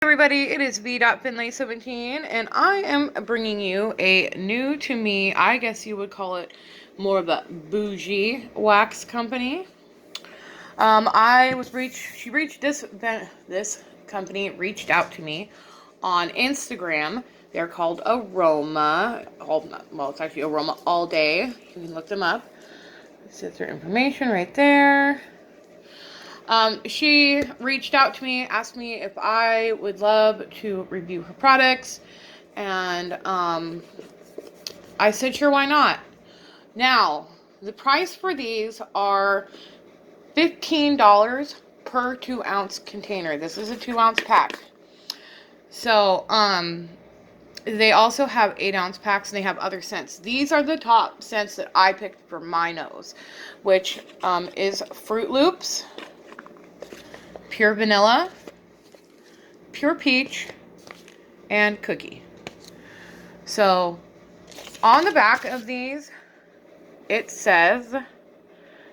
Everybody, it is V.Finlay17 and I am bringing you a new to me, I guess you would call it more of a bougie wax company. This company reached out to me on Instagram. They're called Aroma. It's actually Aroma All Day. You can look them up. This is their information right there. She reached out to me, asked me if I would love to review her products, and I said, sure, why not? Now, the price for these are $15 per 2-ounce container. This is a 2-ounce pack. So, they also have 8-ounce packs, and they have other scents. These are the top scents that I picked for my nose, which is Fruit Loops, Pure Vanilla, Pure Peach, and Cookie. So, on the back of these, it says,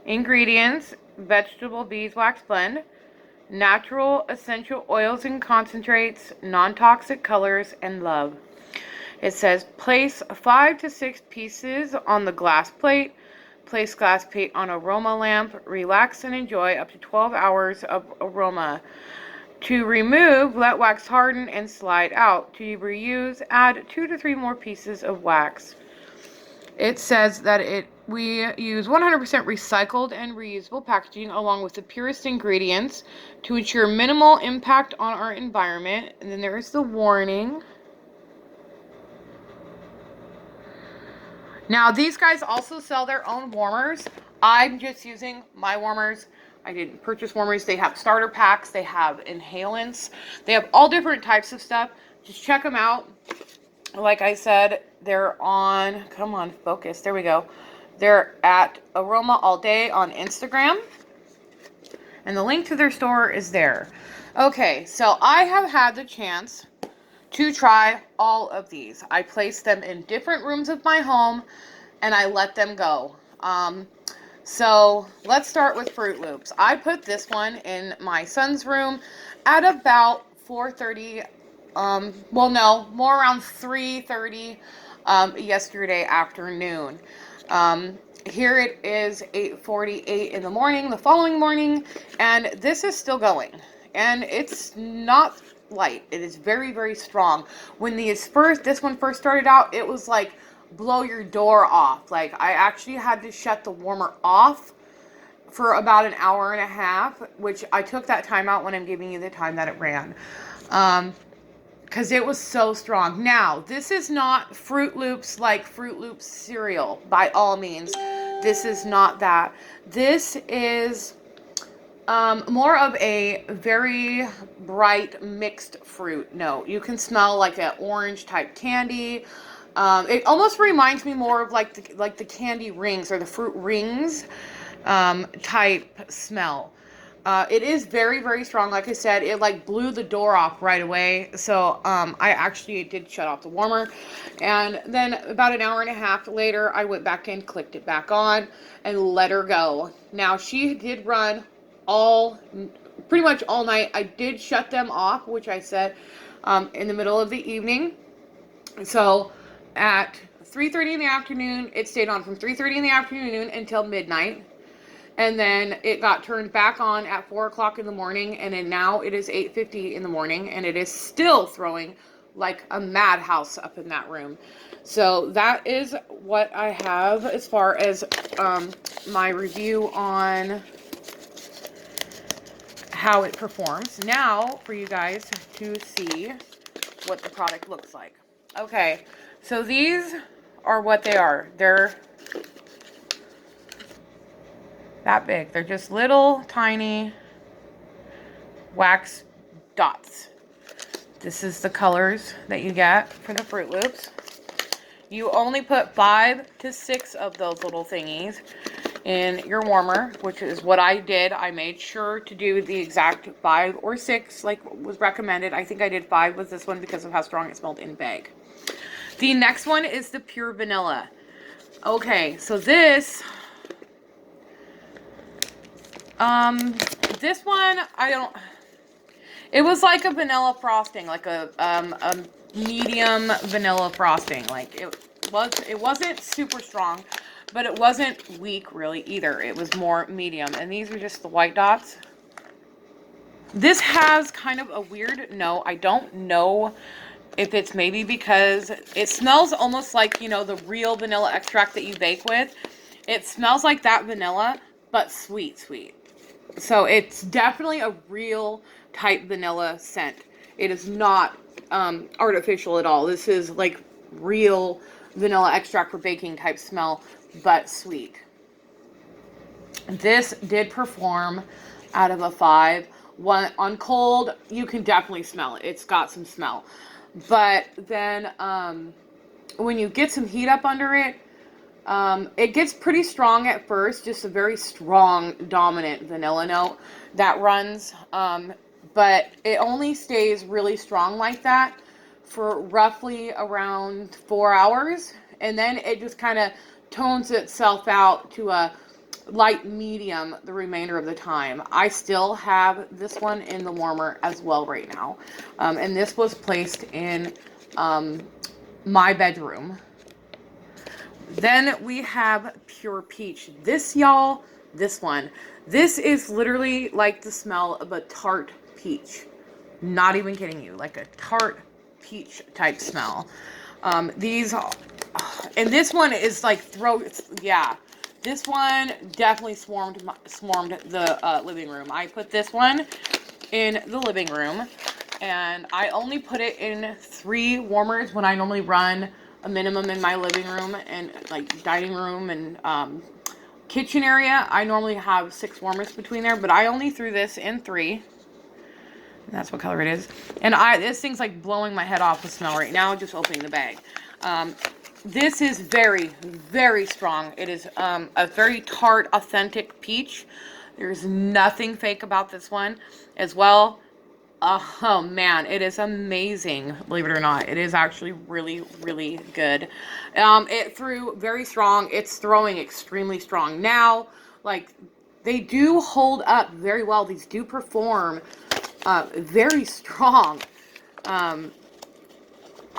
ingredients, vegetable beeswax blend, natural essential oils and concentrates, non-toxic colors, and love. It says, place 5 to 6 pieces on the glass plate. Place glass plate on aroma lamp. Relax and enjoy up to 12 hours of aroma. To remove, let wax harden and slide out. To reuse, add 2 to 3 more pieces of wax. It says that we use 100% recycled and reusable packaging along with the purest ingredients to ensure minimal impact on our environment. And then there is the warning. Now, these guys also sell their own warmers. I'm just using my warmers. I didn't purchase warmers. They have starter packs. They have inhalants. They have all different types of stuff. Just check them out. Like I said, they're on, come on, focus. There we go. They're at Aroma All Day on Instagram. And the link to their store is there. Okay, so I have had the chance to try all of these. I placed them in different rooms of my home and I let them go. So let's start with Fruit Loops. I put this one in my son's room at about 4:30. More around 3:30 yesterday afternoon. Here it is 8:48 in the morning, the following morning, and this is still going. And it's not light. It is very, very strong. When this one first started out, it was like blow your door off. Like, I actually had to shut the warmer off for about an hour and a half, which I took that time out when I'm giving you the time that it ran. Because it was so strong. Now, this is not Fruit Loops like Fruit Loops cereal, by all means. This is not that. This is more of a very bright mixed fruit note. You can smell like an orange type candy. It almost reminds me more of like the candy rings or the fruit rings type smell. It is very, very strong. Like I said, it like blew the door off right away. So I actually did shut off the warmer. And then about an hour and a half later, I went back in, clicked it back on, and let her go. Now, she did run pretty much all night. I did shut them off, which I said in the middle of the evening. So at 3:30 in the afternoon, it stayed on from 3:30 in the afternoon until midnight. And then it got turned back on at 4 o'clock in the morning. And then now it is 8:50 in the morning. And it is still throwing like a madhouse up in that room. So that is what I have as far as my review on how it performs. Now for you guys to see what the product looks like. Okay, so these are what they are. They're that big. They're just little tiny wax dots. This is the colors that you get for the Fruit Loops. You only put 5 to 6 of those little thingies in your warmer, which is what I did. I made sure to do the exact 5 or 6 like was recommended. I think I did 5 with this one because of how strong it smelled in bag. The next one is the Pure Vanilla. Okay, so this one, It was like a vanilla frosting, like a medium vanilla frosting. Like it wasn't super strong, but it wasn't weak really either. It was more medium. And these are just the white dots. This has kind of a weird note. I don't know if it's maybe because it smells almost like, you know, the real vanilla extract that you bake with. It smells like that vanilla, but sweet, sweet. So it's definitely a real type vanilla scent. It is not artificial at all. This is like real vanilla extract for baking type smell, but sweet. This did perform out of a 5. One on cold, you can definitely smell it. It's got some smell. But then when you get some heat up under it, it gets pretty strong at first, just a very strong, dominant vanilla note that runs. But it only stays really strong like that for roughly around 4 hours. And then it just kind of tones itself out to a light medium the remainder of the time. I still have this one in the warmer as well right now. And this was placed in my bedroom. Then we have Pure Peach. This, y'all, this one. This is literally like the smell of a tart peach. Not even kidding you. Like a tart peach type smell. And this one is like yeah. This one definitely swarmed the living room. I put this one in the living room, and I only put it in 3 warmers when I normally run a minimum in my living room and like dining room and kitchen area. I normally have 6 warmers between there, but I only threw this in 3. That's what color it is. And this thing's like blowing my head off with smell right now, just opening the bag. This is very, very strong. It is a very tart, authentic peach. There's nothing fake about this one as well. Oh man, it is amazing, believe it or not. It is actually really, really good. It threw very strong. It's throwing extremely strong. Now, like, they do hold up very well. These do perform very strong.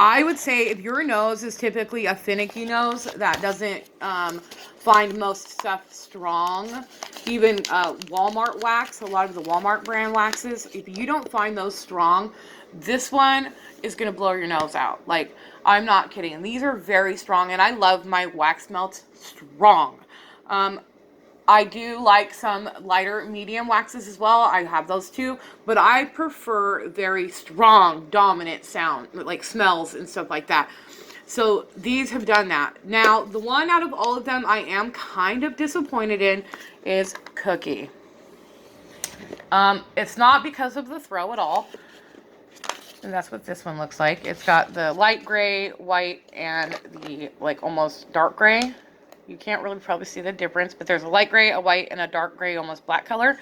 I would say if your nose is typically a finicky nose that doesn't find most stuff strong, even Walmart wax, a lot of the Walmart brand waxes, if you don't find those strong, this one is going to blow your nose out. Like, I'm not kidding. And these are very strong, and I love my wax melts strong. I do like some lighter medium waxes as well. I have those too, but I prefer very strong, dominant sound, like smells and stuff like that. So these have done that. Now, the one out of all of them I am kind of disappointed in is Cookie. It's not because of the throw at all. And that's what this one looks like. It's got the light gray, white, and the like almost dark gray. You can't really probably see the difference, but there's a light gray, a white, and a dark gray, almost black color.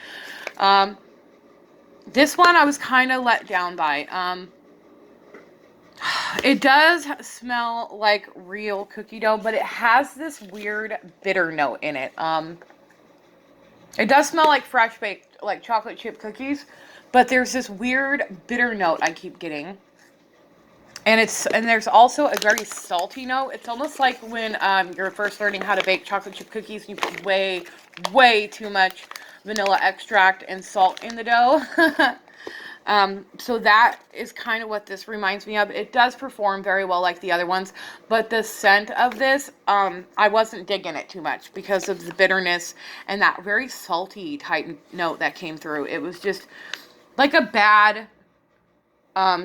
This one I was kind of let down by. It does smell like real cookie dough, but it has this weird bitter note in it. It does smell like fresh baked, like chocolate chip cookies, but there's this weird bitter note I keep getting. And there's also a very salty note. It's almost like when you're first learning how to bake chocolate chip cookies and you put way, way too much vanilla extract and salt in the dough. So that is kind of what this reminds me of. It does perform very well like the other ones, but the scent of this, I wasn't digging it too much because of the bitterness and that very salty type note that came through. It was just like a bad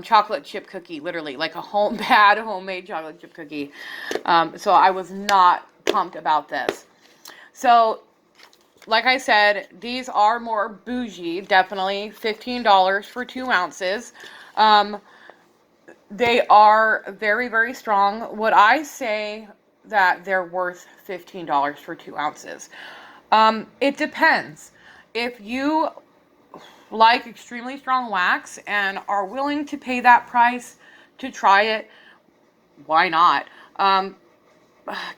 chocolate chip cookie, literally like a bad homemade chocolate chip cookie. So I was not pumped about this. So like I said, these are more bougie, definitely $15 for 2 ounces. They are very, very strong. Would I say that they're worth $15 for 2 ounces? It depends. If you like extremely strong wax and are willing to pay that price to try it, why not?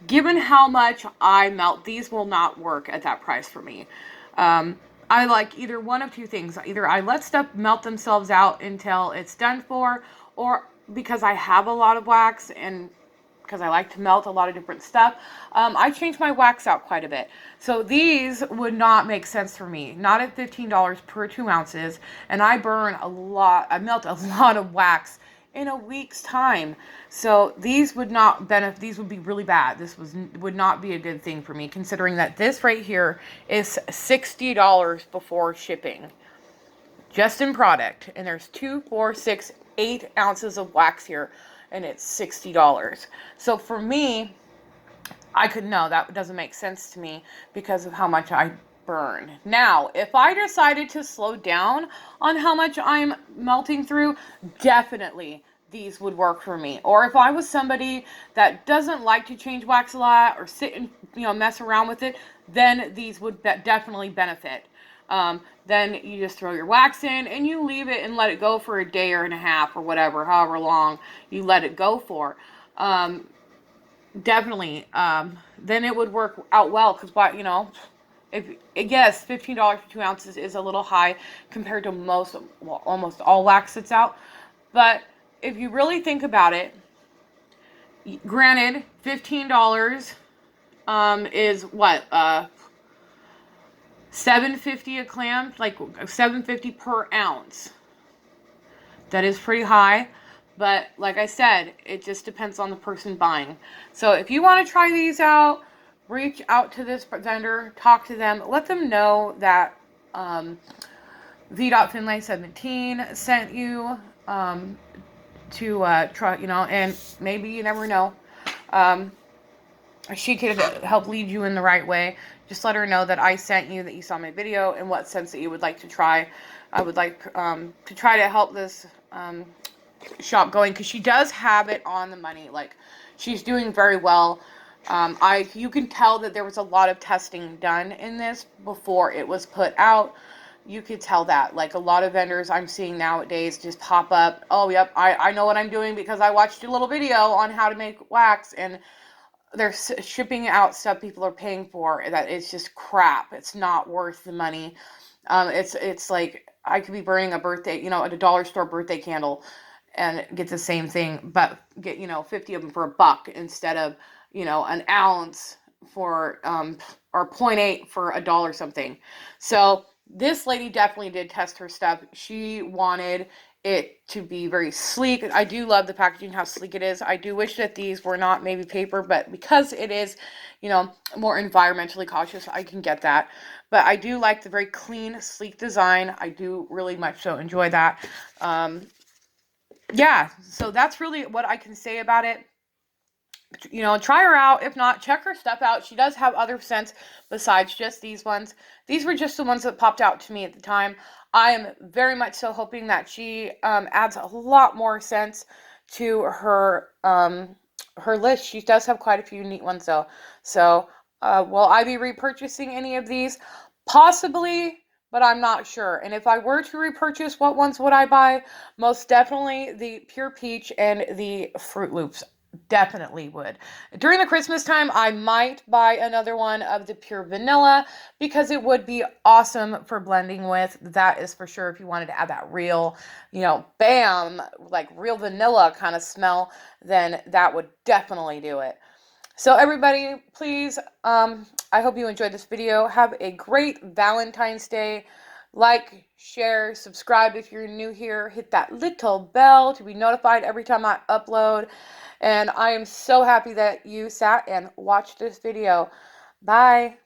Given how much I melt, these will not work at that price for me. I like either one of two things. Either I let stuff melt themselves out until it's done for, or because I have a lot of wax and because I like to melt a lot of different stuff, I change my wax out quite a bit. So these would not make sense for me. Not at $15 per 2 ounces. And I burn a lot, I melt a lot of wax in a week's time. So these would not benefit, these would be really bad. This would not be a good thing for me, considering that this right here is $60 before shipping. Just in product. And there's 2, 4, 6, 8 ounces of wax here. And it's $60. So for me, that doesn't make sense to me because of how much I burn. Now, if I decided to slow down on how much I'm melting through, definitely these would work for me. Or if I was somebody that doesn't like to change wax a lot or sit and mess around with it, then these would definitely benefit. Then you just throw your wax in and you leave it and let it go for a day or and a half or whatever, however long you let it go for. Definitely. Then it would work out well because, yes, $15 for 2 ounces is a little high compared to almost all wax that's out. But if you really think about it, granted, $15 is what? $7.50 a clam, like $7.50 per ounce. That is pretty high, but like I said, it just depends on the person buying. So if you want to try these out, reach out to this vendor, talk to them, let them know that V.Finlay17 sent you to try, and maybe you never know. She could help lead you in the right way. Just let her know that I sent you, that you saw my video, and what scents that you would like to try. I would like to try to help this shop going, because she does have it on the money. Like, she's doing very well. You can tell that there was a lot of testing done in this before it was put out. You could tell that. Like, a lot of vendors I'm seeing nowadays just pop up. Oh, yep, I know what I'm doing because I watched your little video on how to make wax, and they're shipping out stuff people are paying for that it's just crap. It's not worth the money. It's like I could be burning a birthday, at a dollar store birthday candle and get the same thing, but get 50 of them for $1 instead of an ounce for or 0.8 for $1 something. So this lady definitely did test her stuff. She wanted it to be very sleek. I do love the packaging, how sleek it is. I do wish that these were not maybe paper, but because it is, more environmentally cautious, I can get that. But I do like the very clean, sleek design. I do really much so enjoy that. Yeah, so that's really what I can say about it. Try her out. If not, check her stuff out. She does have other scents besides just these ones. These were just the ones that popped out to me at the time. I am very much so hoping that she adds a lot more scents to her her list. She does have quite a few neat ones though. So will I be repurchasing any of these? Possibly, but I'm not sure. And if I were to repurchase, what ones would I buy? Most definitely the Pure Peach and the Fruit Loops. Definitely would. During the Christmas time, I might buy another one of the Pure Vanilla because it would be awesome for blending with. That is for sure. If you wanted to add that real, bam, like real vanilla kind of smell, then that would definitely do it. So everybody, please, I hope you enjoyed this video. Have a great Valentine's Day. Like, share, subscribe if you're new here. Hit that little bell to be notified every time I upload. And I am so happy that you sat and watched this video. Bye.